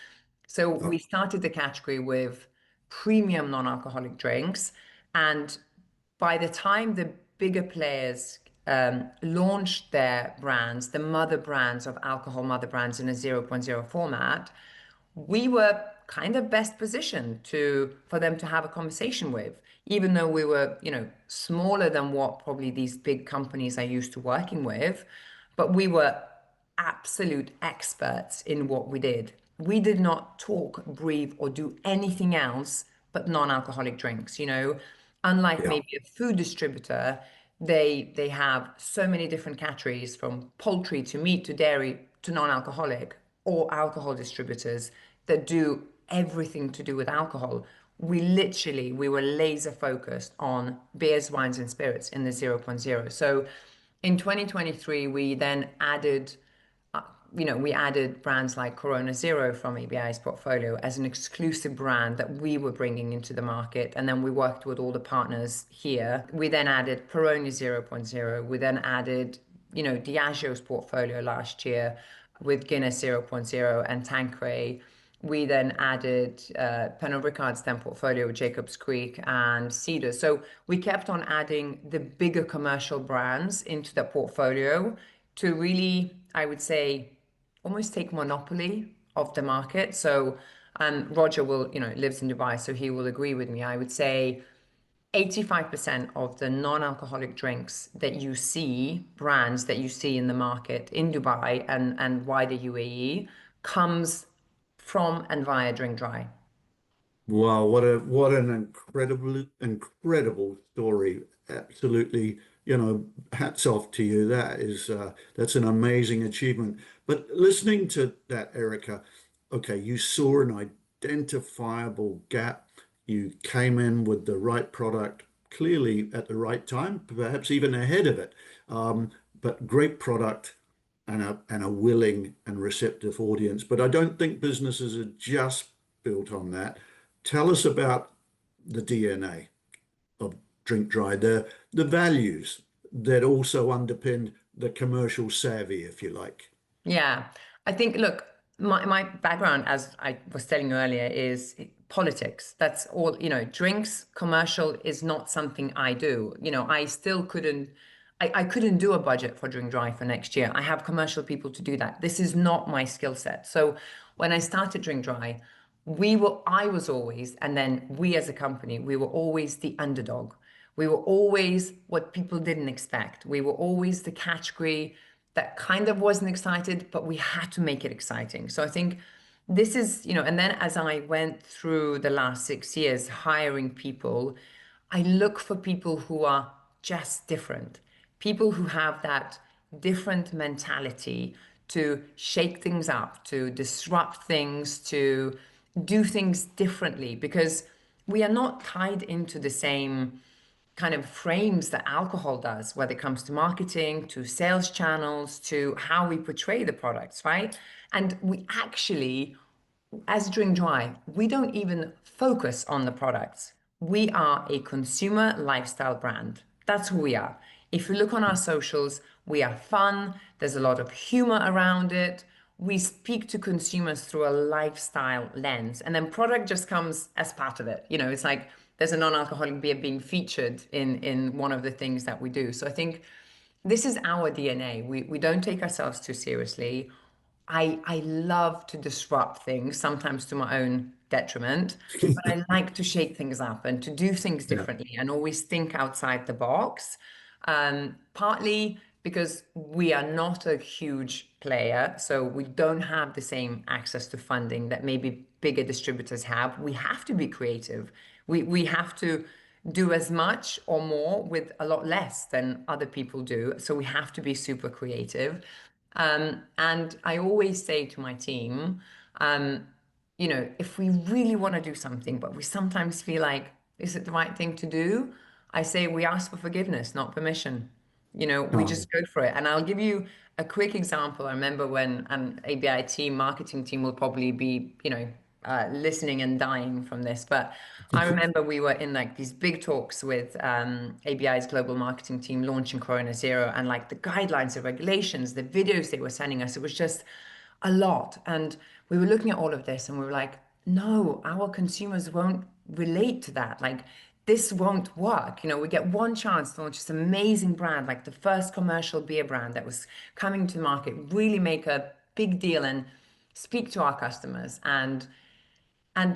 So we Oh, started the category with premium non-alcoholic drinks. And by the time the bigger players launched their brands, the mother brands of alcohol, mother brands in a 0.0 format, we were kind of best positioned for them to have a conversation with, even though we were, smaller than what probably these big companies are used to working with, but we were absolute experts in what we did. We did not talk, breathe, or do anything else but non-alcoholic drinks. Unlike yeah. maybe a food distributor, they have so many different categories, from poultry to meat to dairy to non-alcoholic, or alcohol distributors that do everything to do with alcohol. We were laser focused on beers, wines, and spirits in the 0.0. So in 2023, we then added we added brands like Corona Zero from ABI's portfolio as an exclusive brand that we were bringing into the market. And then we worked with all the partners here. We then added Peroni 0.0. We then added, Diageo's portfolio last year with Guinness 0.0 and Tanqueray. We then added Pernod Ricard's then portfolio with Jacob's Creek and Cedar. So we kept on adding the bigger commercial brands into the portfolio to really, I would say, almost take monopoly of the market. So Roger lives in Dubai, so he will agree with me. I would say 85% of the non-alcoholic drinks that you see, brands that you see in the market in Dubai and wider UAE, comes from and via Drink Dry. Wow, what an incredible story. Absolutely, hats off to you. That's an amazing achievement. But listening to that, Erica, okay, you saw an identifiable gap. You came in with the right product, clearly at the right time, perhaps even ahead of it. But great product and a willing and receptive audience. But I don't think businesses are just built on that. Tell us about the DNA of Drink Dry, the values that also underpin the commercial savvy, if you like. Yeah, I think, look, my background, as I was telling you earlier, is politics. That's all, drinks commercial is not something I do. I still I couldn't do a budget for Drink Dry for next year. I have commercial people to do that. This is not my skill set. So when I started Drink Dry, I was always, and then we as a company, we were always the underdog. We were always what people didn't expect. We were always the category that kind of wasn't excited, but we had to make it exciting. So I think this is, and then as I went through the last 6 years hiring people, I look for people who are just different, people who have that different mentality to shake things up, to disrupt things, to do things differently, because we are not tied into the same kind of frames that alcohol does, whether it comes to marketing, to sales channels, to how we portray the products, right? And we actually, as Drink Dry, we don't even focus on the products. We are a consumer lifestyle brand. That's who we are. If you look on our socials, we are fun. There's a lot of humor around it. We speak to consumers through a lifestyle lens, and then product just comes as part of it. You know, it's like there's a non-alcoholic beer being featured in one of the things that we do. So I think this is our DNA. We don't take ourselves too seriously. I love to disrupt things, sometimes to my own detriment, but I like to shake things up and to do things Yeah. differently and always think outside the box. Partly because we are not a huge player, so we don't have the same access to funding that maybe bigger distributors have. We have to be creative. We have to do as much or more with a lot less than other people do. So we have to be super creative. And I always say to my team, you know, if we really want to do something, but we sometimes feel like, is it the right thing to do? I say we ask for forgiveness, not permission. You know, we Oh, just go for it. And I'll give you a quick example. I remember when an ABI team, marketing team will probably be, you know, listening and dying from this. But I remember we were in like these big talks with ABI's global marketing team launching Corona Zero, and like the guidelines, the regulations, the videos they were sending us, it was just a lot. And we were looking at all of this and we were like, no, our consumers won't relate to that. Like, this won't work. You know, we get one chance to launch this amazing brand, like the first commercial beer brand that was coming to market, really make a big deal and speak to our customers. And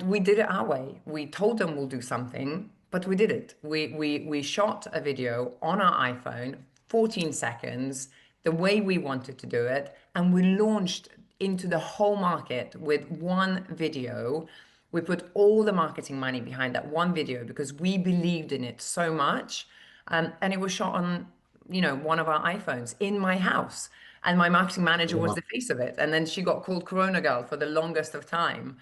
we did it our way. We told them we'll do something, but we did it. We shot a video on our iPhone, 14 seconds, the way we wanted to do it, and we launched into the whole market with one video. We put all the marketing money behind that one video because we believed in it so much. And it was shot on, you know, one of our iPhones in my house. And my marketing manager was wow. the face of it. And then she got called Corona Girl for the longest of time.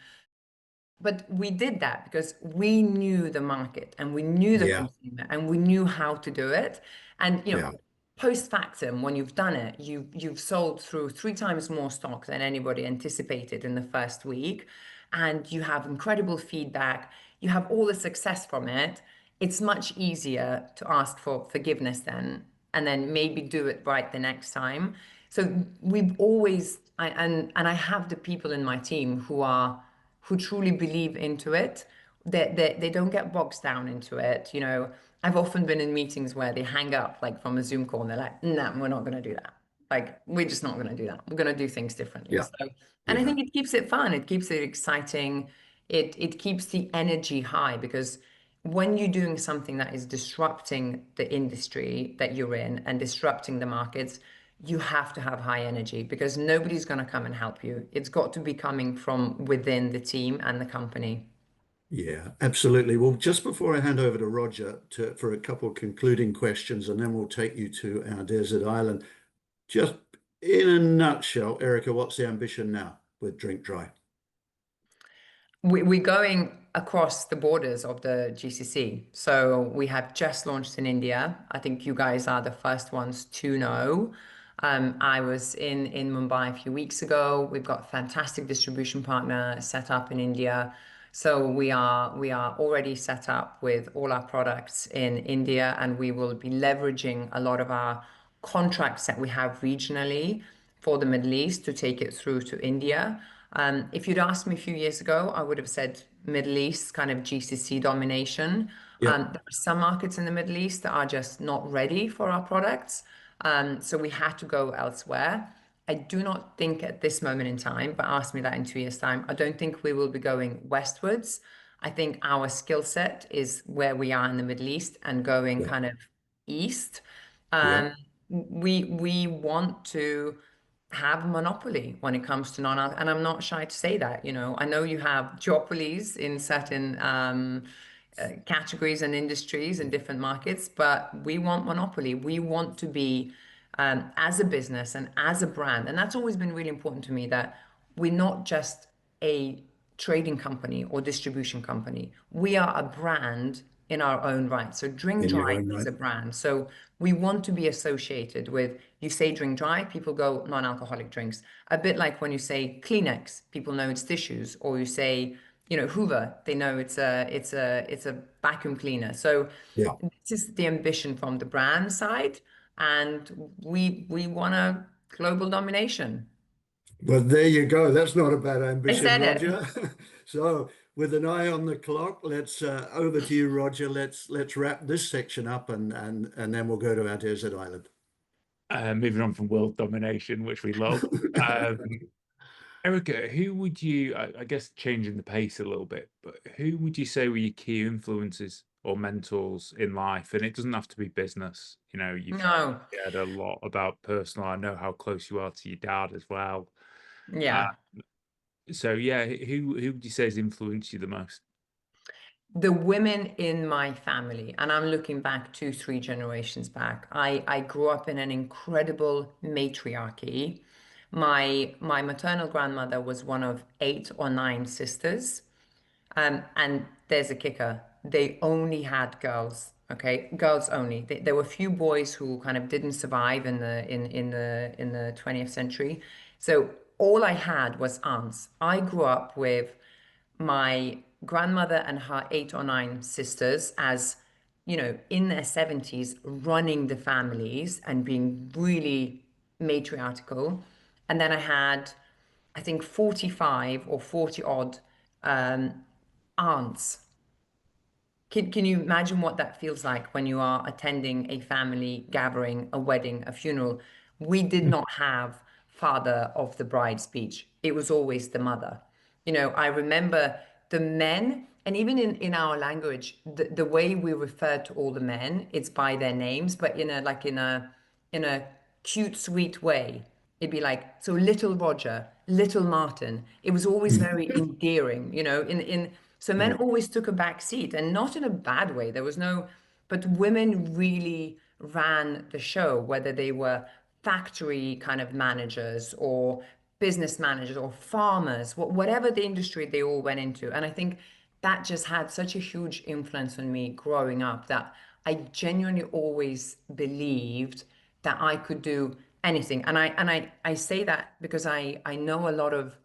But we did that because we knew the market and we knew the Yeah. consumer and we knew how to do it. And you know, Yeah. post factum, when you've done it, you've sold through 3 times more stock than anybody anticipated in the first week, and you have incredible feedback. You have all the success from it. It's much easier to ask for forgiveness then, and then maybe do it right the next time. So we've always, and I have the people in my team who truly believe into it. They don't get boxed down into it. You know, I've often been in meetings where they hang up like from a Zoom call and they're like, no, we're not going to do that. Like, we're just not going to do that. We're going to do things differently. Yeah. So, and I Yeah. think it keeps it fun. It keeps it exciting. It keeps the energy high because when you're doing something that is disrupting the industry that you're in and disrupting the markets, you have to have high energy because nobody's going to come and help you. It's got to be coming from within the team and the company. Yeah, absolutely. Well, just before I hand over to Roger for a couple of concluding questions, and then we'll take you to our desert island. Just in a nutshell, Erica, what's the ambition now with Drink Dry? We're going across the borders of the GCC. So we have just launched in India. I think you guys are the first ones to know. I was in Mumbai a few weeks ago. We've got a fantastic distribution partner set up in India. So we are already set up with all our products in India, and we will be leveraging a lot of our contracts that we have regionally for the Middle East to take it through to India. If you'd asked me a few years ago, I would have said Middle East, kind of GCC domination. Yep. There are some markets in the Middle East that are just not ready for our products. So we had to go elsewhere. I do not think at this moment in time, but ask me that in 2 years' time, I don't think we will be going westwards. I think our skill set is where we are in the Middle East and going Yeah. kind of east. Yeah. Um, we want to have a monopoly when it comes to non-alc, and I'm not shy to say that. You know, I know you have duopolies in certain categories and industries and different markets, but we want monopoly. We want to be, as a business and as a brand, and that's always been really important to me, that we're not just a trading company or distribution company. We are a brand in our own right. So Drink In your Dry own is right. a brand. So we want to be associated with, you say Drink Dry, people go non-alcoholic drinks. A bit like when you say Kleenex, people know it's tissues, or you say, Hoover, they know it's a vacuum cleaner. So Yeah. this is the ambition from the brand side, and we want a global domination. Well, there you go. That's not a bad I ambition, said it. Roger. So, with an eye on the clock, let's over to you, Roger. Let's wrap this section up, and then we'll go to our desert island. Moving on from world domination, which we love. Um, Erika, who would you, I guess, changing the pace a little bit, but who would you say were your key influences or mentors in life? And it doesn't have to be business. You've No. shared a lot about personal. I know how close you are to your dad as well. Uh, Yeah. so yeah, who would you say has influenced you the most? The women in my family, and I'm looking back 2, 3 generations back, I grew up in an incredible matriarchy. My maternal grandmother was one of 8 or 9 sisters. And there's a kicker. They only had girls, okay? Girls only. There were a few boys who kind of didn't survive in the 20th century. So all I had was aunts. I grew up with my grandmother and her 8 or 9 sisters as, in their 70s, running the families and being really matriarchal. And then I had, I think, 45 or 40 odd aunts. Can you imagine what that feels like when you are attending a family gathering, a wedding, a funeral? We did not have father of the bride speech. It was always the mother. I remember the men, and even in our language, the way we refer to all the men, it's by their names, but in a cute, sweet way. It'd be like, so little Roger, little Martin. It was always very endearing, so men Yeah. always took a back seat, and not in a bad way. There was no, but women really ran the show, whether they were factory kind of managers or business managers or farmers, whatever the industry they all went into. And I think that just had such a huge influence on me growing up that I genuinely always believed that I could do anything. And I say that because I know a lot of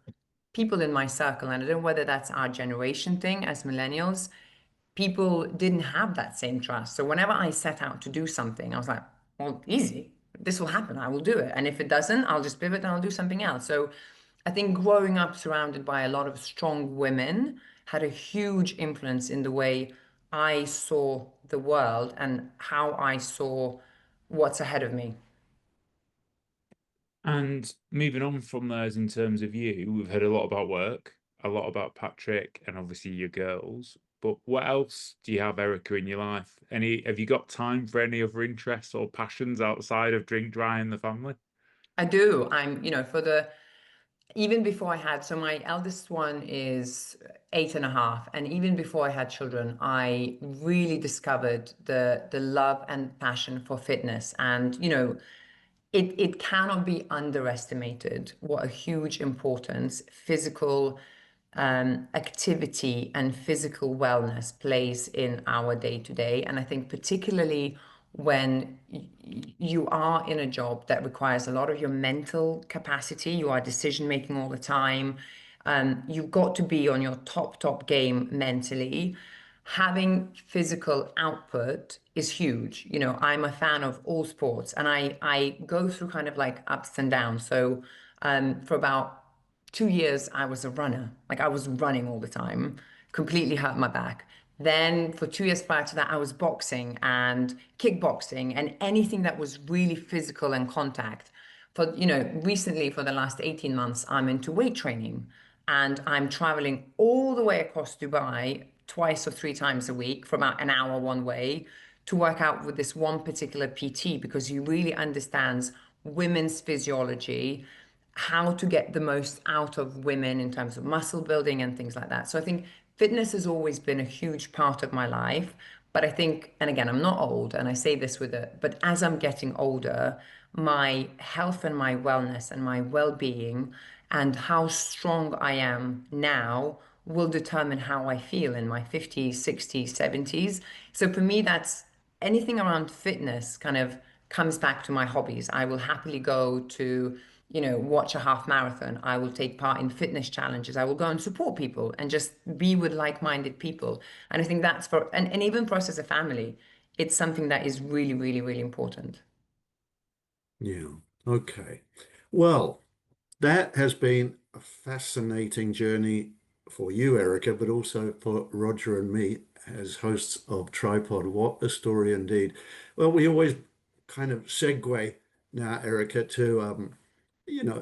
people in my circle, and I don't know whether that's our generation thing as millennials, people didn't have that same trust. So whenever I set out to do something, I was like, well, easy. This will happen. I will do it. And if it doesn't, I'll just pivot and I'll do something else. So I think growing up surrounded by a lot of strong women had a huge influence in the way I saw the world and how I saw what's ahead of me. And moving on from those in terms of you, we've heard a lot about work, a lot about Patrick, and obviously your girls. But what else do you have, Erika, in your life? Have you got time for any other interests or passions outside of Drink Dry and the family? I do. Even before I had, so my eldest one is 8.5. And even before I had children, I really discovered the love and passion for fitness. And, it cannot be underestimated what a huge importance physical activity and physical wellness plays in our day to day. And I think particularly when you are in a job that requires a lot of your mental capacity, you are decision making all the time. You've got to be on your top game mentally. Having physical output is huge. I'm a fan of all sports, and I go through kind of like ups and downs. So for about 2 years, I was a runner. Like I was running all the time, completely hurt my back. Then for 2 years prior to that, I was boxing and kickboxing and anything that was really physical and contact. Recently for the last 18 months, I'm into weight training, and I'm traveling all the way across Dubai 2 or 3 times a week for about an hour one way to work out with this one particular PT because he really understands women's physiology, how to get the most out of women in terms of muscle building and things like that. So I think fitness has always been a huge part of my life. But I think, and again, I'm not old, and I say this but as I'm getting older, my health and my wellness and my well being and how strong I am now will determine how I feel in my 50s, 60s, 70s. So for me, that's anything around fitness kind of comes back to my hobbies. I will happily go to, watch a half marathon. I will take part in fitness challenges. I will go and support people and just be with like-minded people. And I think that's and even for us as a family, it's something that is really, really, really important. Yeah. Okay. Well, that has been a fascinating journey for you, Erica, but also for Roger and me as hosts of TRI-POD. What a story indeed. Well, we always kind of segue now, Erica, to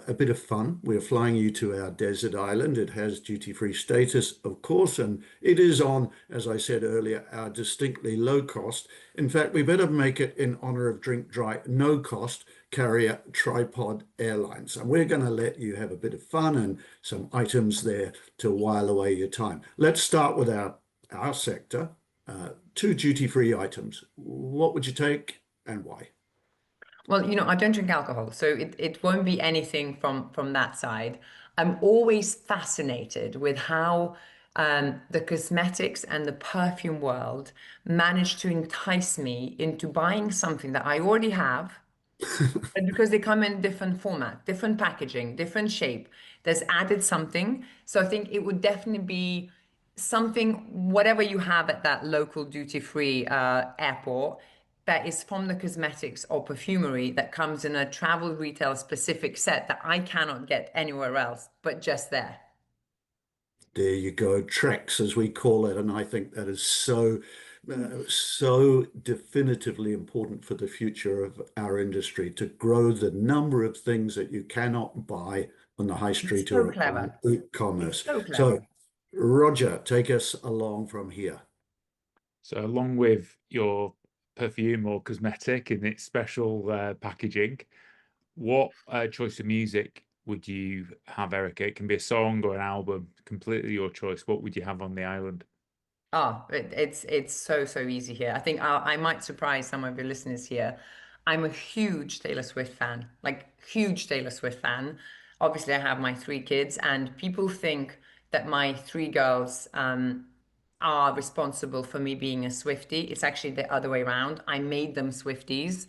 a bit of fun. We're flying you to our desert island. It has duty-free status, of course, and it is on, as I said earlier, our distinctly low cost. In fact, we better make it in honor of Drink Dry, no cost carrier TRI-POD Airlines. And we're going to let you have a bit of fun and some items there to while away your time. Let's start with our sector. Two duty-free items. What would you take and why? Well, I don't drink alcohol, so it won't be anything from that side. I'm always fascinated with how the cosmetics and the perfume world managed to entice me into buying something that I already have, but because they come in different format, different packaging, different shape, there's added something. So I think it would definitely be something, whatever you have at that local duty-free airport, that is from the cosmetics or perfumery that comes in a travel retail specific set that I cannot get anywhere else, but just there. There you go, Trex, as we call it, and I think that is so definitively important for the future of our industry to grow the number of things that you cannot buy on the high It's street so or on clever. It's e-commerce. so So, clever. Roger, take us along from here. So along with your perfume or cosmetic in its special packaging, what choice of music would you have, Erica? It can be a song or an album, completely your choice. What would you have on the island? Oh, it's so easy here. I think I might surprise some of your listeners here. I'm a huge Taylor Swift fan, like huge Taylor Swift fan. Obviously, I have my three kids, and people think that my three girls are responsible for me being a Swiftie. It's actually the other way around. I made them Swifties.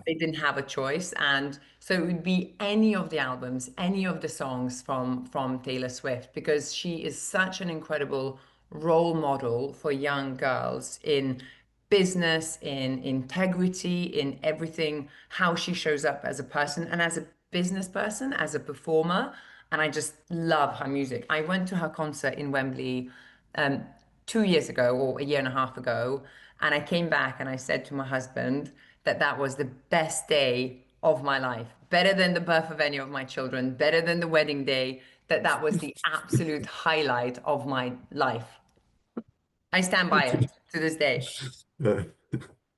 They didn't have a choice, and so it would be any of the albums, any of the songs from Taylor Swift, because she is such an incredible role model for young girls in business, in integrity, in everything, how she shows up as a person and as a business person, as a performer. And I just love her music. I went to her concert in Wembley um, 2 years ago or a year and a half ago, and I came back and I said to my husband that that was the best day of my life, better than the birth of any of my children, better than the wedding day, that was the absolute highlight of my life. I stand by it to this day. Uh,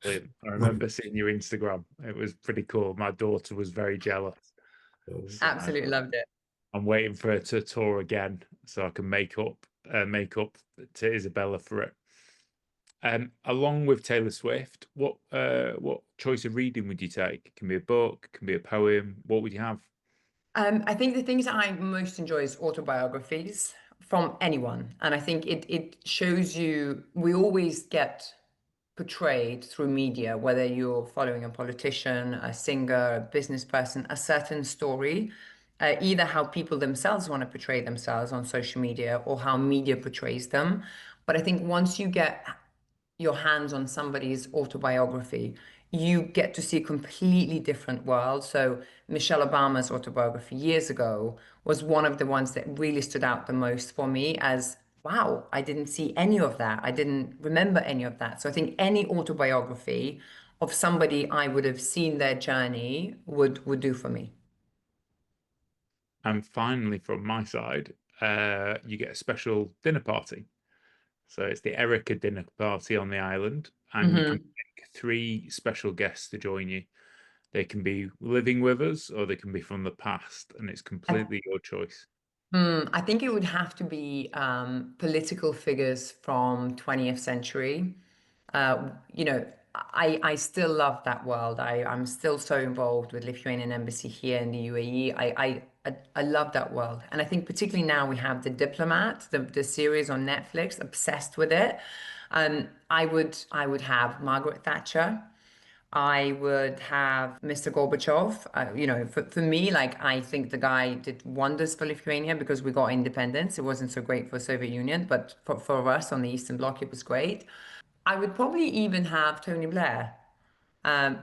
Brilliant. I remember seeing your Instagram. It was pretty cool. My daughter was very jealous. So Absolutely loved it. I'm waiting for her to tour again so I can make up to Isabella for it. Along with Taylor Swift, what choice of reading would you take? It can be a book, it can be a poem. What would you have? I think the things that I most enjoy is autobiographies from anyone. And I think it shows you, we always get portrayed through media, whether you're following a politician, a singer, a business person, a certain story, either how people themselves want to portray themselves on social media or how media portrays them. But I think once you get your hands on somebody's autobiography, you get to see a completely different world. So Michelle Obama's autobiography years ago was one of the ones that really stood out the most for me as, wow, I didn't see any of that. I didn't remember any of that. So I think any autobiography of somebody I would have seen their journey would do for me. And finally, from my side, you get a special dinner party. So it's the Erika dinner party on the island, and you can Mhm. pick three special guests to join you. They can be living with us or they can be from the past, and it's completely your choice. I think it would have to be political figures from 20th century. You know, I still love that world. I'm still so involved with Lithuanian embassy here in the UAE. I love that world. And I think particularly now we have The Diplomat, the series on Netflix, obsessed with it. I would have Margaret Thatcher. I would have Mr. Gorbachev. For me, like, I think the guy did wonders for Lithuania because we got independence. It wasn't so great for Soviet Union, but for us on the Eastern Bloc, it was great. I would probably even have Tony Blair,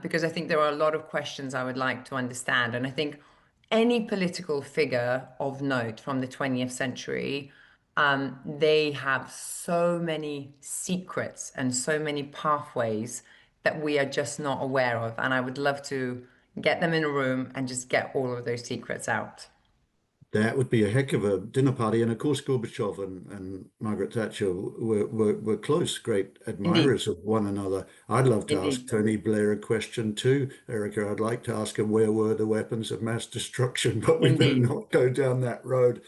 because I think there are a lot of questions I would like to understand. And I think any political figure of note from the 20th century, they have so many secrets and so many pathways that we are just not aware of. And I would love to get them in a room and just get all of those secrets out. That would be a heck of a dinner party. And of course, Gorbachev and Margaret Thatcher were close, great Indeed, admirers of one another. I'd love to ask indeed. Tony Blair a question too, Erica. I'd like to ask him where were the weapons of mass destruction, but we better Indeed. not go down that road.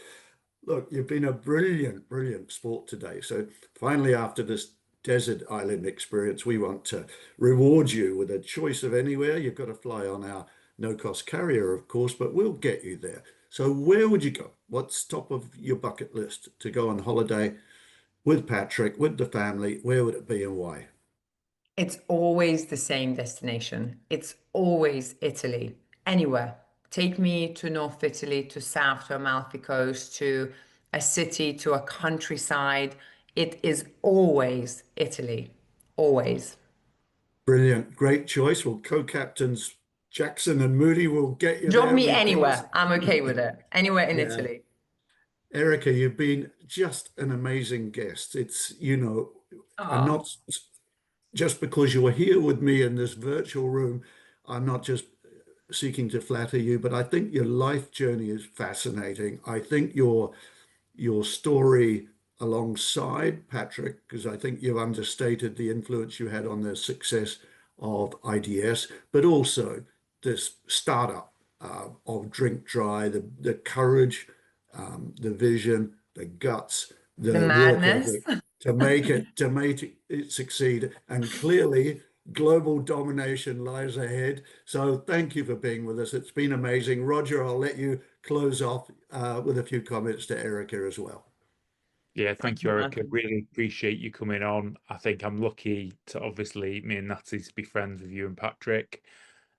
Look, you've been a brilliant, brilliant sport today. So finally, after this desert island experience, we want to reward you with a choice of anywhere. You've got to fly on our no-cost carrier, of course, but we'll get you there. So where would you go? What's top of your bucket list to go on holiday with Patrick, with the family? Where would it be and why? It's always the same destination. It's always Italy. Anywhere. Take me to North Italy, to South, to Amalfi Coast, to a city, to a countryside. It is always Italy. Always. Brilliant, great choice. Well, co-captains Jackson and Moody will get you Drop there, me we promise. anywhere. I'm okay with it. Anywhere in Yeah. Italy. Erica, you've been just an amazing guest. And Oh, not just because you're here with me in this virtual room, I'm not just seeking to flatter you, but I think your life journey is fascinating. I think your story alongside Patrick, because I think you've understated the influence you had on the success of IDS, but also this startup of Drink Dry, the courage, the vision, the guts, the the work madness. ethic to make it succeed. And clearly, global domination lies ahead. So thank you for being with us. It's been amazing. Roger, I'll let you close off with a few comments to Erica as well. Yeah, thank you, Erica. Awesome. Really appreciate you coming on. I think I'm lucky to, obviously, me and Natty to be friends with you and Patrick.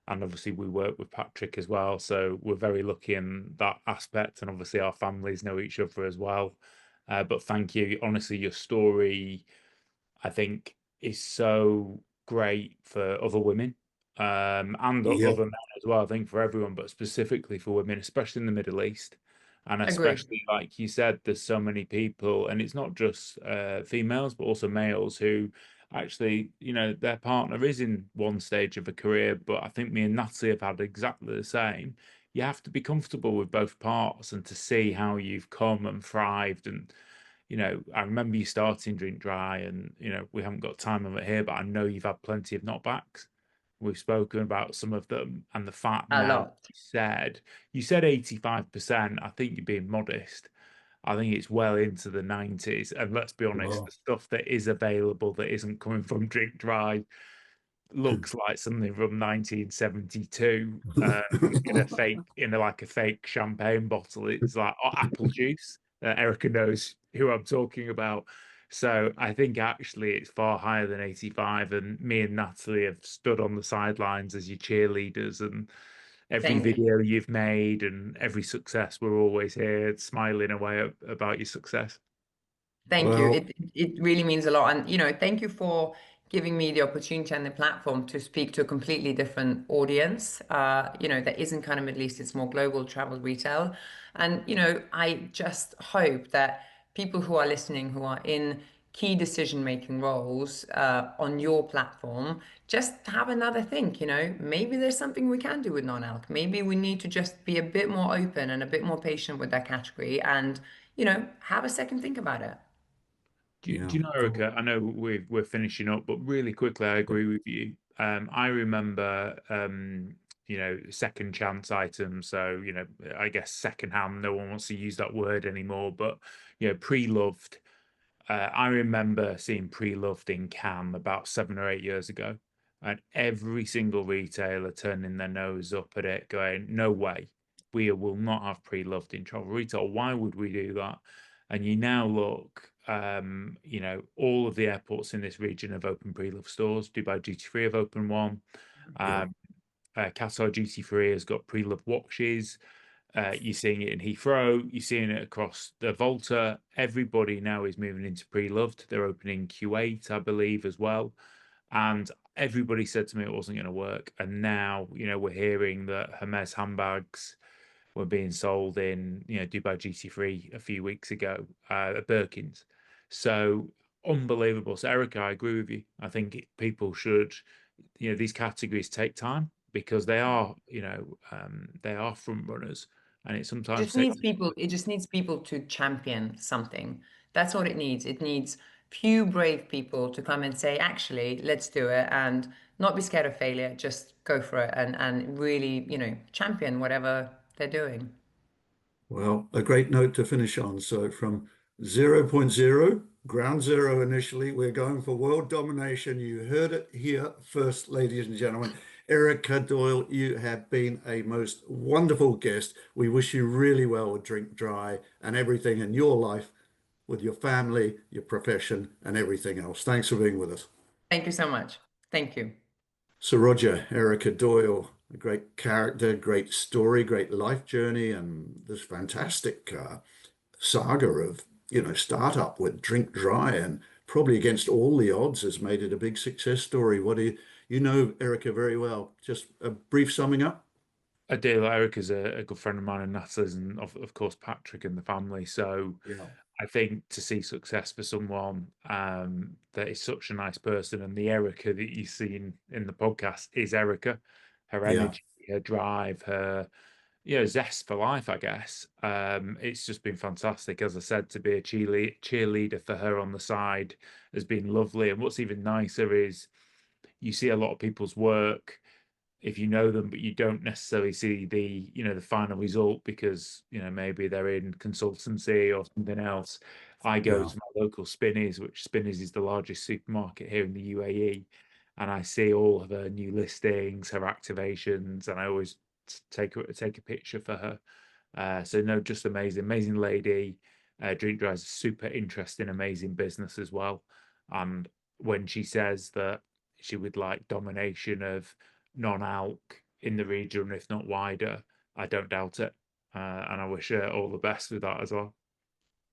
And obviously we work with Patrick as well. So we're very lucky in that aspect. And obviously our families know each other as well. But thank you. Honestly, your story, I think, is so great for other women, and Yeah, other men as well. I think for everyone, but specifically for women, especially in the Middle East. And Agree. especially, like you said, there's so many people, and it's not just females, but also males who actually, their partner is in one stage of a career. But I think me and Natalie have had exactly the same. You have to be comfortable with both parts and to see how you've come and thrived. And I remember you starting Drink Dry, and we haven't got time of it here, but I know you've had plenty of knockbacks. We've spoken about some of them, and the fact A now lot. you said 85%. I think you're being modest. I think it's well into the 90s. And let's be honest, well, the stuff that is available that isn't coming from Drink Dry looks like something from 1972, in a fake champagne bottle. It's like apple juice. Erica knows who I'm talking about. So I think actually it's far higher than 85. And me and Natalie have stood on the sidelines as your cheerleaders, and every Thank you. video you've made and every success, we're always here smiling away about your success. Thank you. well, It really means a lot. And thank you for giving me the opportunity and the platform to speak to a completely different audience. That isn't kind of Middle East, it's more global travel retail. And I just hope that people who are listening, who are in key decision-making roles on your platform, just have another think. Maybe there's something we can do with non-alc. Maybe we need to just be a bit more open and a bit more patient with that category, and have a second think about it. Do yeah, you know, Erica? I know we're finishing up, but really quickly, I agree with you. I remember, second chance items. So, I guess second hand. No one wants to use that word anymore, but pre-loved. I remember seeing pre-loved in Cannes about 7 or 8 years ago. and every single retailer turning their nose up at it, going, no way, we will not have pre-loved in travel retail. Why would we do that? And you now look, you know, all of the airports in this region have opened pre-loved stores. Dubai Duty Free have opened one. Qatar Duty Free has got pre-loved watches. You're seeing it in Heathrow. You're seeing it across the Volta. Everybody now is moving into pre-loved. They're opening Kuwait, I believe, as well. And everybody said to me it wasn't going to work. And now, you know, we're hearing that Hermes handbags were being sold in, you know, Dubai Duty Free a few weeks ago, at Birkins. So unbelievable. So Erika, I agree with you. I think people should, you know, these categories take time because they are, you know, they are front runners, and it sometimes just needs people. It just needs people to champion something. That's what it needs. It needs few brave people to come and say, actually, let's do it, and not be scared of failure. Just go for it and really, you know, champion whatever they're doing. Well, a great note to finish on. So from 0.0, ground zero initially, we're going for world domination. You heard it here first, ladies and gentlemen. Erika Doyle, you have been a most wonderful guest. We wish you really well with Drink Dry and everything in your life, with your family, your profession, and everything else. Thanks for being with us. Thank you so much. Thank you. So Roger, Erika Doyle, a great character, great story, great life journey, and this fantastic saga of, you know, startup with Drink Dry, and probably against all the odds has made it a big success story. What do you know Erika very well? Just a brief summing up. I do. Erika's a good friend of mine, and Natalie's, and of course Patrick and the family. So Yeah. I think to see success for someone that is such a nice person, and the Erika that you've seen in the podcast is Erika. Her Yeah. energy, her drive, her, you know, zest for life, I guess. It's just been fantastic. As I said, to be a cheerleader for her on the side has been lovely. And what's even nicer is you see a lot of people's work if you know them, but you don't necessarily see the, you know, the final result because, you know, maybe they're in consultancy or something else. I go Yeah. to my local Spinneys, which Spinneys is the largest supermarket here in the UAE, and I see all of her new listings, her activations, and I always take a picture for her. So no, just amazing lady. Drink Dry is a super interesting, amazing business as well. And when she says that she would like domination of non-alc in the region, if not wider, I don't doubt it. And I wish her all the best with that as well.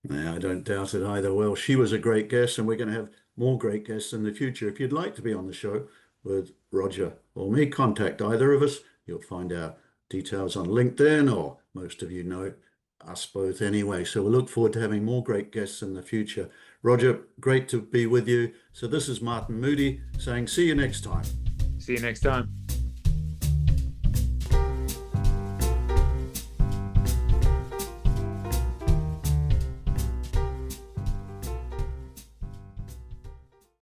Yeah, I don't doubt it either. Well, she was a great guest, and we're going to have more great guests in the future. If you'd like to be on the show with Roger or me, contact either of us. You'll find our details on LinkedIn, or most of you know us both anyway. So we look forward to having more great guests in the future. Roger, great to be with you. So this is Martin Moodie saying, see you next time. See you next time.